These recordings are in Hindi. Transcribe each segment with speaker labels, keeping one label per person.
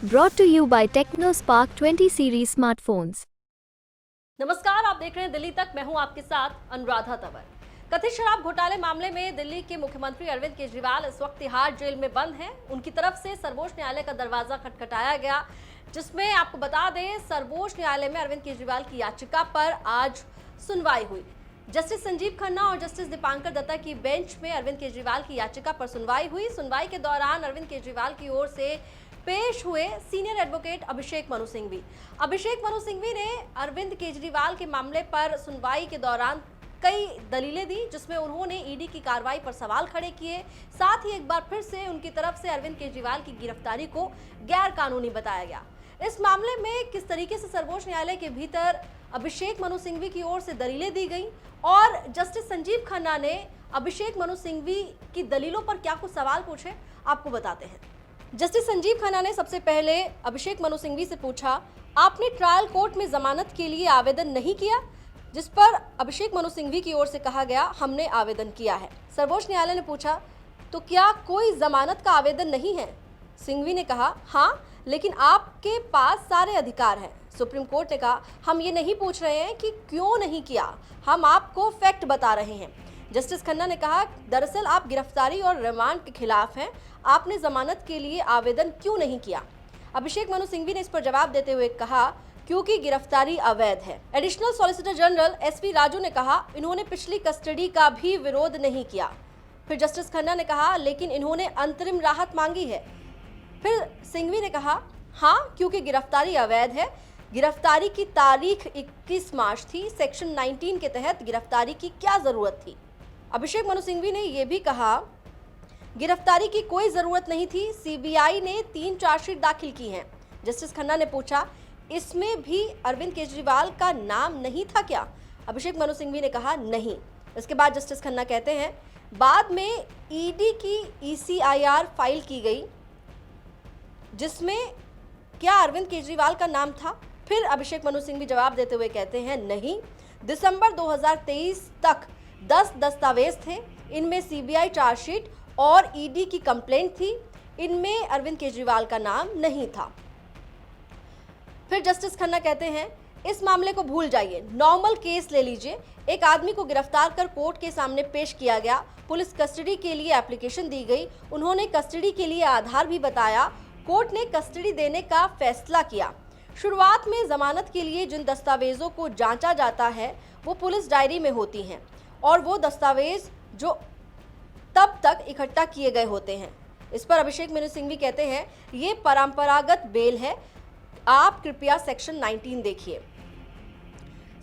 Speaker 1: Brought to you by TechnoSpark 20 series smartphones.
Speaker 2: नमस्कार, आप देख रहे हैं दिल्ली तक। मैं हूं आपके साथ अनुराधा तंवर। कथित शराब घोटाले मामले में दिल्ली के मुख्यमंत्री अरविंद केजरीवाल इस वक्त तिहाड़ जेल में बंद हैं। उनकी तरफ से सर्वोच्च न्यायालय का दरवाजा खटखटाया गया, जिसमें आपको बता दें सर्वोच्च न्यायालय में अरविंद केजरीवाल की याचिका पर आज सुनवाई हुई। जस्टिस संजीव खन्ना और जस्टिस दीपांकर दत्ता की बेंच में अरविंद केजरीवाल की याचिका पर सुनवाई हुई। सुनवाई के दौरान अरविंद केजरीवाल की ओर से पेश हुए सीनियर एडवोकेट अभिषेक मनु सिंघवी। अभिषेक मनु सिंघवी ने अरविंद केजरीवाल के मामले पर सुनवाई के दौरान कई दलीलें दी, जिसमें उन्होंने ईडी की कार्रवाई पर सवाल खड़े किए। साथ ही एक बार फिर से उनकी तरफ से अरविंद केजरीवाल की गिरफ्तारी को गैर कानूनी बताया गया। इस मामले में किस तरीके से सर्वोच्च न्यायालय के भीतर अभिषेक मनु सिंघवी की ओर से दलीलें दी गई और जस्टिस संजीव खन्ना ने अभिषेक मनु सिंघवी की दलीलों पर क्या कुछ सवाल पूछे, आपको बताते हैं। जस्टिस संजीव खन्ना ने सबसे पहले अभिषेक मनु सिंघवी से पूछा, आपने ट्रायल कोर्ट में जमानत के लिए आवेदन नहीं किया? जिस पर अभिषेक मनु सिंघवी की ओर से कहा गया, हमने आवेदन किया है। सर्वोच्च न्यायालय ने पूछा, तो क्या कोई जमानत का आवेदन नहीं है? सिंघवी ने कहा, हाँ, लेकिन आपके पास सारे अधिकार हैं। सुप्रीम कोर्ट ने कहा, हम ये नहीं पूछ रहे हैं कि क्यों नहीं किया, हम आपको फैक्ट बता रहे हैं। जस्टिस खन्ना ने कहा, दरअसल आप गिरफ्तारी और रिमांड के खिलाफ हैं, आपने जमानत के लिए आवेदन क्यों नहीं किया? अभिषेक मनु सिंघवी ने इस पर जवाब देते हुए कहा, क्योंकि गिरफ्तारी अवैध है। Additional solicitor general SP Raju ने कहा, इन्होंने पिछली कस्टडी का भी विरोध नहीं किया। फिर जस्टिस खन्ना ने कहा, लेकिन इन्होंने अंतरिम राहत मांगी है। फिर सिंघवी ने कहा, हाँ, क्योंकि गिरफ्तारी अवैध है। गिरफ्तारी की तारीख 21 मार्च थी। सेक्शन 19 के तहत गिरफ्तारी की क्या जरूरत थी? अभिषेक मनु सिंघवी ने यह भी कहा, गिरफ्तारी की कोई जरूरत नहीं थी, सीबीआई ने 3 चार्जशीट दाखिल की हैं। जस्टिस खन्ना ने पूछा, इसमें भी अरविंद केजरीवाल का नाम नहीं था क्या? अभिषेक मनु सिंघवी ने कहा, नहीं। इसके बाद जस्टिस खन्ना कहते हैं, बाद में ईडी की ईसीआईआर फाइल की गई, जिसमें क्या अरविंद केजरीवाल का नाम था? फिर अभिषेक मनु सिंघवी जवाब देते हुए कहते हैं, नहीं, दिसंबर 2023 तक 10 दस्तावेज थे, इनमें सीबीआई चार्जशीट और ईडी की कंप्लेंट थी, इनमें अरविंद केजरीवाल का नाम नहीं था। फिर जस्टिस खन्ना कहते हैं, इस मामले को भूल जाइए, नॉर्मल केस ले लीजिए। एक आदमी को गिरफ्तार कर कोर्ट के सामने पेश किया गया, पुलिस कस्टडी के लिए एप्लीकेशन दी गई, उन्होंने कस्टडी के लिए आधार भी बताया, कोर्ट ने कस्टडी देने का फैसला किया। शुरुआत में जमानत के लिए जिन दस्तावेजों को जांचा जाता है वो पुलिस डायरी में होती हैं और वो दस्तावेज जो तब तक इकट्ठा किए गए होते हैं। इस पर अभिषेक मनु सिंघवी कहते हैं, ये परंपरागत बेल है, आप कृपया सेक्शन 19 देखिए।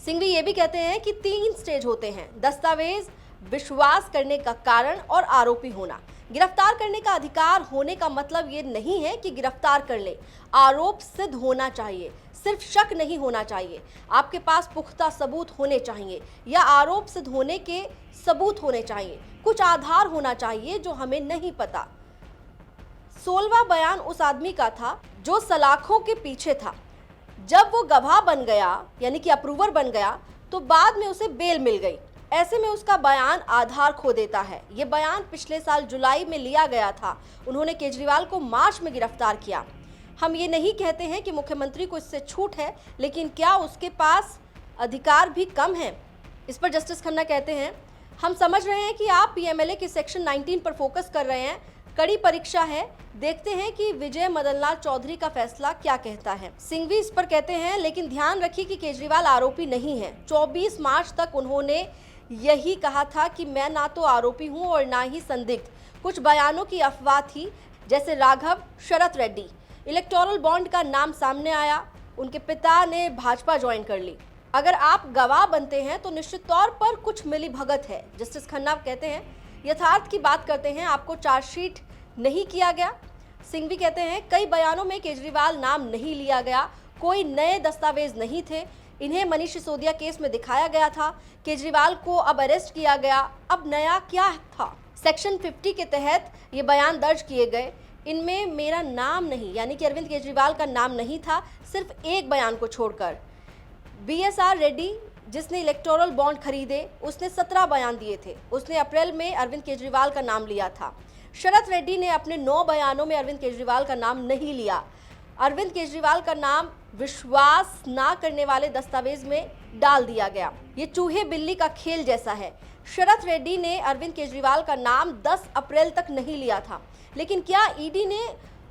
Speaker 2: सिंघवी ये भी कहते हैं कि 3 स्टेज होते हैं, दस्तावेज, विश्वास करने का कारण और आरोपी होना। गिरफ्तार करने का अधिकार होने का मतलब ये नहीं है कि गिरफ्तार कर ले, आरोप सिद्ध होना चाहिए, सिर्फ शक नहीं होना चाहिए। आपके पास पुख्ता सबूत होने चाहिए या आरोप सिद्ध होने के सबूत होने चाहिए, कुछ आधार होना चाहिए जो हमें नहीं पता। 16वां बयान उस आदमी का था जो सलाखों के पीछे था। जब वो गवाह बन गया, यानी कि अप्रूवर बन गया, तो बाद में उसे बेल मिल गई। ऐसे में उसका बयान आधार खो देता है। ये बयान पिछले साल जुलाई में लिया गया था। उन्होंने केजरीवाल को मार्च में गिरफ्तार किया। हम ये नहीं कहते हैं कि मुख्यमंत्री को इससे छूट है, लेकिन क्या उसके पास अधिकार भी कम है? इस पर जस्टिस खन्ना कहते हैं, हम समझ रहे हैं कि आप पीएमएलए के सेक्शन 19 पर फोकस कर रहे हैं, कड़ी परीक्षा है, देखते हैं कि विजय मदन लाल चौधरी का फैसला क्या कहता है। सिंघवी इस पर कहते हैं, लेकिन ध्यान रखिए कि केजरीवाल आरोपी नहीं है। 24 मार्च तक उन्होंने यही कहा था कि मैं ना तो आरोपी हूं और ना ही संदिग्ध। कुछ बयानों की अफवाह थी, जैसे राघव शरत रेड्डी, इलेक्टोरल बॉन्ड का नाम सामने आया, उनके पिता ने भाजपा ज्वाइन कर ली। अगर आप गवाह बनते हैं तो निश्चित तौर पर कुछ मिली भगत है। जस्टिस खन्ना कहते हैं, यथार्थ की बात करते हैं, आपको चार्जशीट नहीं किया गया। सिंघवी कहते हैं, कई बयानों में केजरीवाल नाम नहीं लिया गया, कोई नए दस्तावेज नहीं थे, इन्हें मनीष सिसोदिया केस में दिखाया गया था, केजरीवाल को अब अरेस्ट किया गया, अब नया क्या था? सेक्शन 50 के तहत ये बयान दर्ज किए गए, इनमें मेरा नाम नहीं, यानी कि अरविंद केजरीवाल का नाम नहीं था, सिर्फ एक बयान को छोड़कर। बीएसआर रेड्डी, जिसने इलेक्टोरल बॉन्ड खरीदे, उसने 17 बयान दिए थे, उसने अप्रैल में अरविंद केजरीवाल का नाम लिया था। शरत रेड्डी ने अपने 9 बयानों में अरविंद केजरीवाल का नाम नहीं लिया। अरविंद केजरीवाल का नाम विश्वास ना करने वाले दस्तावेज में डाल दिया गया। ये चूहे बिल्ली का खेल जैसा है। शरद रेड्डी ने अरविंद केजरीवाल का नाम 10 अप्रैल तक नहीं लिया था, लेकिन क्या ईडी ने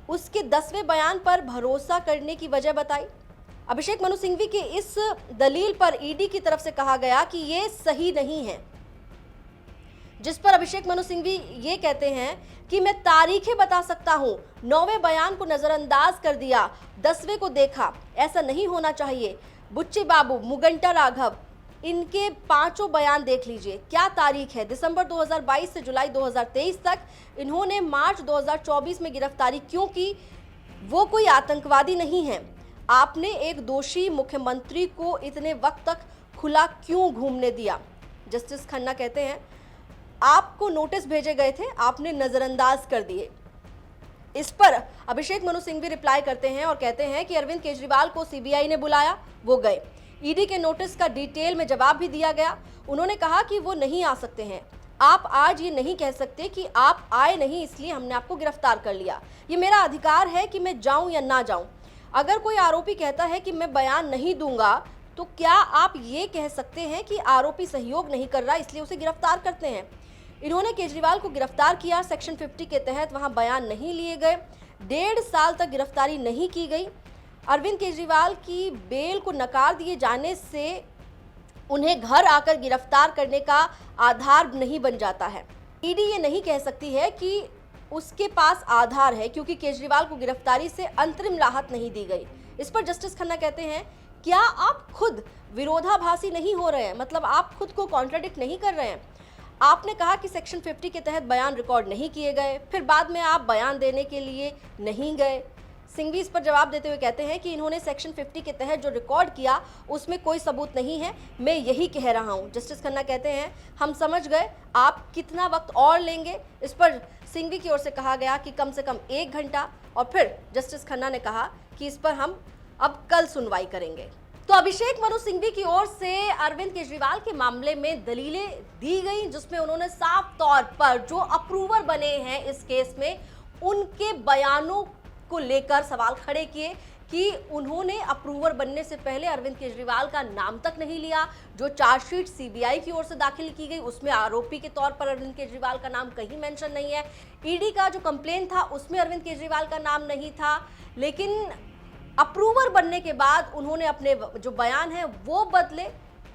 Speaker 2: उसके 10वें बयान पर भरोसा करने की वजह बताई? अभिषेक मनु सिंघवी की इस दलील पर ईडी की तरफ से कहा गया कि ये सही नहीं है, जिस पर अभिषेक मनु सिंघवी ये कहते हैं कि मैं तारीखें बता सकता हूं, 9वें बयान को नजरअंदाज कर दिया, 10वें को देखा, ऐसा नहीं होना चाहिए। बुच्ची बाबू, मुगंटा राघव, इनके 5 बयान देख लीजिए। क्या तारीख है? दिसंबर 2022 से जुलाई 2023 तक। इन्होंने मार्च 2024 में गिरफ्तारी क्यों की? वो कोई आतंकवादी नहीं है। आपने एक दोषी मुख्यमंत्री को इतने वक्त तक खुला क्यों घूमने दिया? जस्टिस खन्ना कहते हैं आपको नोटिस भेजे गए थे, आपने नजरअंदाज कर दिए। इस पर अभिषेक मनु सिंघवी रिप्लाई करते हैं और कहते हैं कि अरविंद केजरीवाल को सीबीआई ने बुलाया, वो गए। ईडी के नोटिस का डिटेल में जवाब भी दिया गया। उन्होंने कहा कि वो नहीं आ सकते हैं। आप आज ये नहीं कह सकते कि आप आए नहीं इसलिए हमने आपको गिरफ्तार कर लिया। ये मेरा अधिकार है कि मैं जाऊं या ना जाऊं। अगर कोई आरोपी कहता है कि मैं बयान नहीं दूंगा, तो क्या आप ये कह सकते हैं कि आरोपी सहयोग नहीं कर रहा इसलिए उसे गिरफ्तार करते हैं? इन्होंने केजरीवाल को गिरफ्तार किया, सेक्शन 50 के तहत वहां बयान नहीं लिए गए, 1.5 साल तक गिरफ्तारी नहीं की गई। अरविंद केजरीवाल की बेल को नकार दिए जाने से उन्हें घर आकर गिरफ्तार करने का आधार नहीं बन जाता है। ईडी ये नहीं कह सकती है कि उसके पास आधार है, क्योंकि केजरीवाल को गिरफ्तारी से अंतरिम राहत नहीं दी गई। इस पर जस्टिस खन्ना कहते हैं क्या आप खुद विरोधाभासी नहीं हो रहे हैं? मतलब आप खुद को कॉन्ट्राडिक्ट नहीं कर रहे हैं? आपने कहा कि सेक्शन 50 के तहत बयान रिकॉर्ड नहीं किए गए, फिर बाद में आप बयान देने के लिए नहीं गए। सिंघवी इस पर जवाब देते हुए कहते हैं कि इन्होंने सेक्शन 50 के तहत जो रिकॉर्ड किया उसमें कोई सबूत नहीं है, मैं यही कह रहा हूं। जस्टिस खन्ना कहते हैं हम समझ गए, आप कितना वक्त और लेंगे? इस पर सिंघवी की ओर से कहा गया कि कम से कम 1 घंटा, और फिर जस्टिस खन्ना ने कहा कि इस पर हम अब कल सुनवाई करेंगे। तो अभिषेक मनु सिंघवी की ओर से अरविंद केजरीवाल के मामले में दलीलें दी गई, जिसमें उन्होंने साफ तौर पर जो अप्रूवर बने हैं इस केस में उनके बयानों को लेकर सवाल खड़े किए कि उन्होंने अप्रूवर बनने से पहले अरविंद केजरीवाल का नाम तक नहीं लिया। जो चार्जशीट सीबीआई की ओर से दाखिल की गई उसमें आरोपी के तौर पर अरविंद केजरीवाल का नाम कहीं मेंशन नहीं है। ईडी का जो कंप्लेन था उसमें अरविंद केजरीवाल का नाम नहीं था, लेकिन अप्रूवर बनने के बाद उन्होंने अपने जो बयान है वो बदले।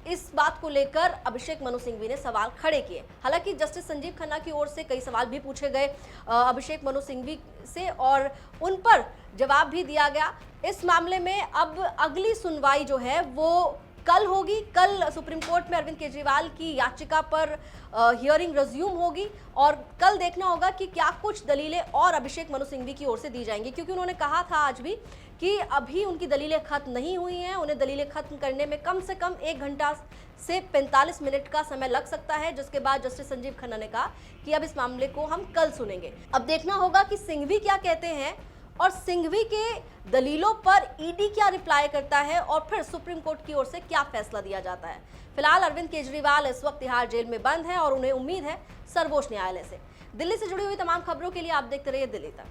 Speaker 2: इस बात को लेकर अभिषेक मनु सिंघवी ने सवाल खड़े किए। हालांकि जस्टिस संजीव खन्ना की ओर से कई सवाल भी पूछे गए अभिषेक मनु सिंघवी से, और उन पर जवाब भी दिया गया। इस मामले में अब अगली सुनवाई जो है वो कल होगी। कल सुप्रीम कोर्ट में अरविंद केजरीवाल की याचिका पर हियरिंग रिज्यूम होगी, और कल देखना होगा कि क्या कुछ दलीलें और अभिषेक मनु सिंघवी की ओर से दी जाएंगी, क्योंकि उन्होंने कहा था आज भी कि अभी उनकी दलीलें खत्म नहीं हुई हैं। उन्हें दलीलें खत्म करने में कम से कम 1 घंटा से 45 मिनट का समय लग सकता है, जिसके बाद जस्टिस संजीव खन्ना ने कहा कि अब इस मामले को हम कल सुनेंगे। अब देखना होगा कि सिंघवी क्या कहते हैं और सिंघवी के दलीलों पर ईडी क्या रिप्लाई करता है, और फिर सुप्रीम कोर्ट की ओर से क्या फैसला दिया जाता है। फिलहाल अरविंद केजरीवाल इस वक्त तिहाड़ जेल में बंद है और उन्हें उम्मीद है सर्वोच्च न्यायालय से। दिल्ली से जुड़ी हुई तमाम खबरों के लिए आप देखते रहिए दिल्ली तक।